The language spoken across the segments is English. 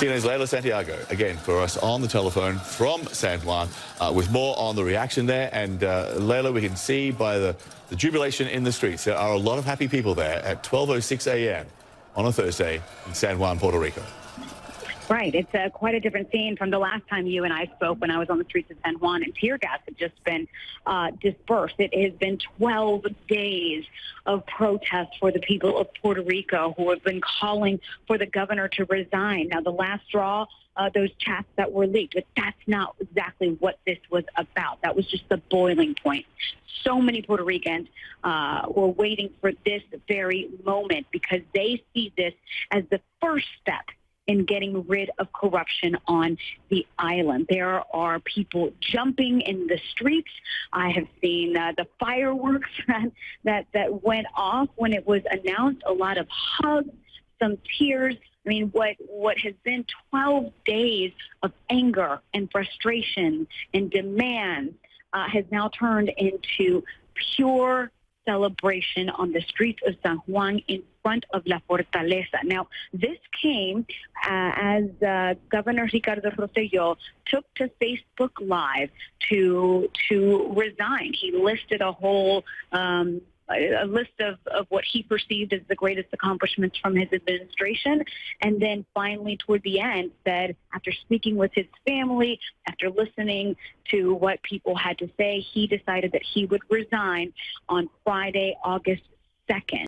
CNN's Leila Santiago, again, for us on the telephone from San Juan with more on the reaction there. And Leila, we can see by the jubilation in the streets, there are a lot of happy people there at 12:06 a.m. on a Thursday in San Juan, Puerto Rico. Right. It's quite a different scene from the last time you and I spoke when I was on the streets of San Juan, and tear gas had just been dispersed. It has been 12 days of protest for the people of Puerto Rico who have been calling for the governor to resign. Now, the last straw, those chats that were leaked, but that's not exactly what this was about. That was just the boiling point. So many Puerto Ricans were waiting for this very moment because they see this as the first step in getting rid of corruption on the island. There are people jumping in the streets. I have seen the fireworks that went off when it was announced, a lot of hugs, some tears. I mean, what has been 12 days of anger and frustration and demand has now turned into pure celebration on the streets of San Juan in front of La Fortaleza. Now, this came as Governor Ricardo Rosselló took to Facebook Live to resign. He listed a whole a list of what he perceived as the greatest accomplishments from his administration, and then finally toward the end said, after speaking with his family, after listening to what people had to say, he decided that he would resign on Friday, August 2nd.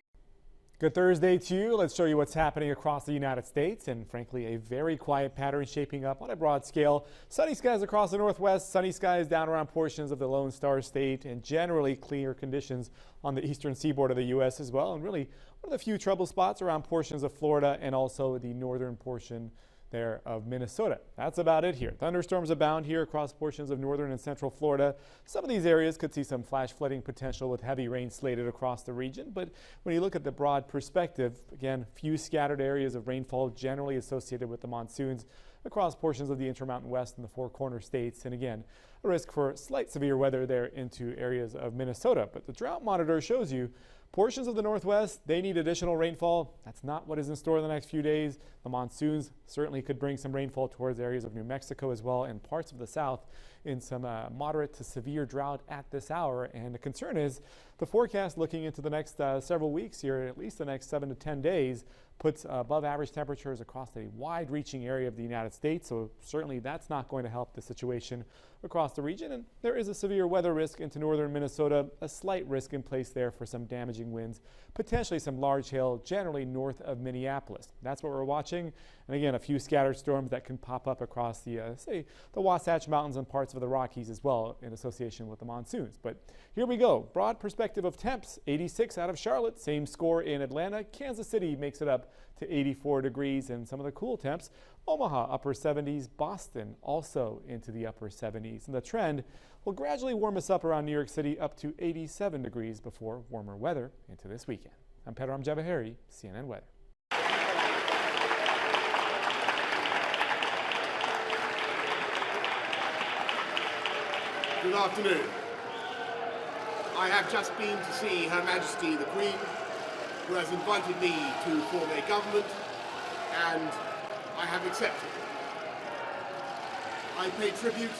Good Thursday to you. Let's show you what's happening across the United States, and frankly a very quiet pattern shaping up on a broad scale. Sunny skies across the northwest, sunny skies down around portions of the Lone Star State, and generally clear conditions on the eastern seaboard of the U.S. as well. And really one of the few trouble spots around portions of Florida and also the northern portion there of Minnesota. That's about it here. Thunderstorms abound here across portions of northern and central Florida. Some of these areas could see some flash flooding potential with heavy rain slated across the region. But when you look at the broad perspective, again, few scattered areas of rainfall generally associated with the monsoons across portions of the Intermountain West and the Four Corner states. And again, a risk for slight severe weather there into areas of Minnesota. But the drought monitor shows you portions of the Northwest, they need additional rainfall. That's not what is in store in the next few days. The monsoons certainly could bring some rainfall towards areas of New Mexico as well and parts of the South in some moderate to severe drought at this hour. And the concern is the forecast looking into the next several weeks here, at least the next 7 to 10 days, puts above average temperatures across a wide-reaching area of the United States. So certainly that's not going to help the situation across the region. And there is a severe weather risk into northern Minnesota, a slight risk in place there for some damaging winds, potentially some large hail generally north of Minneapolis. That's what we're watching. And again, a few scattered storms that can pop up across the, say, the Wasatch Mountains and parts of the Rockies as well in association with the monsoons. But here we go. Broad perspective of temps, 86 out of Charlotte, same score in Atlanta. Kansas City makes it up to 84 degrees, and some of the cool temps, Omaha upper 70s, Boston also into the upper 70s. And the trend will gradually warm us up around New York City up to 87 degrees before warmer weather into this weekend. I'm Pedram Javaheri, CNN Weather. Good afternoon. I have just been to see Her Majesty the Queen, who has invited me to form a government, and I have accepted. I pay tribute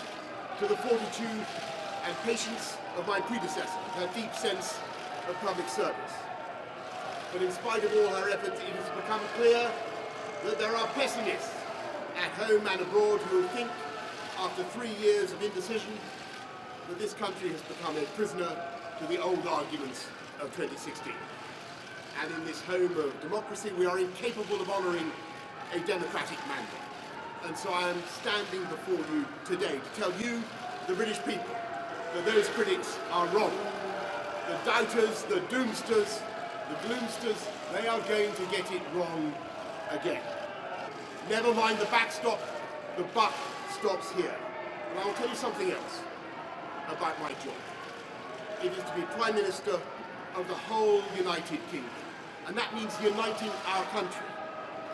to the fortitude and patience of my predecessor, her deep sense of public service. But in spite of all her efforts, it has become clear that there are pessimists at home and abroad who think, after 3 years of indecision, that this country has become a prisoner to the old arguments of 2016. And in this home of democracy, we are incapable of honouring a democratic mandate. And so I am standing before you today to tell you, the British people, that those critics are wrong. The doubters, the doomsters, the gloomsters, they are going to get it wrong again. Never mind the backstop, the buck stops here. And I will tell you something else about my job. It is to be Prime Minister of the whole United Kingdom. And that means uniting our country,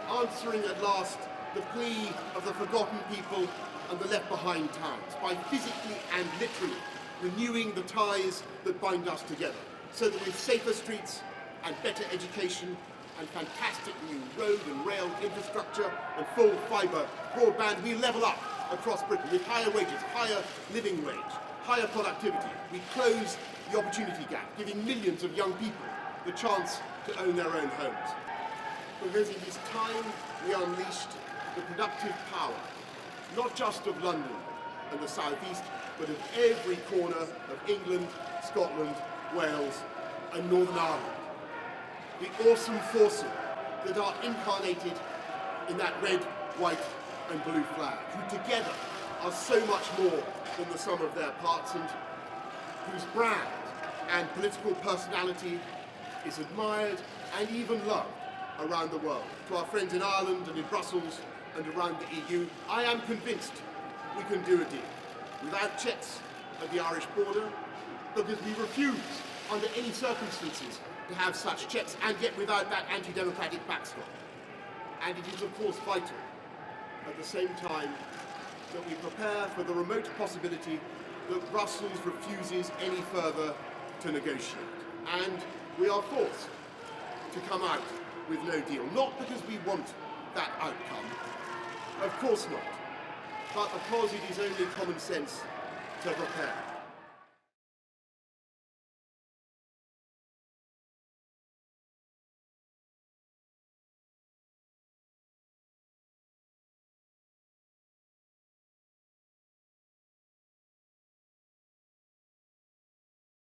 answering at last the plea of the forgotten people and the left behind towns by physically and literally renewing the ties that bind us together, so that with safer streets and better education and fantastic new road and rail infrastructure and full fibre broadband, we level up across Britain with higher wages, higher living wage, higher productivity. We close the opportunity gap, giving millions of young people the chance to own their own homes. Because it is time we unleashed the productive power, not just of London and the South East, but of every corner of England, Scotland, Wales and Northern Ireland. The awesome forces that are incarnated in that red, white and blue flag, who together are so much more than the sum of their parts, and whose brand and political personality is admired and even loved around the world. To our friends in Ireland and in Brussels and around the EU, I am convinced we can do a deal without checks at the Irish border, because we refuse under any circumstances to have such checks, and yet without that anti-democratic backstop. And it is of course vital at the same time that we prepare for the remote possibility that Brussels refuses any further to negotiate. And we are forced to come out with no deal, not because we want that outcome, of course not, but because it is only common sense to prepare.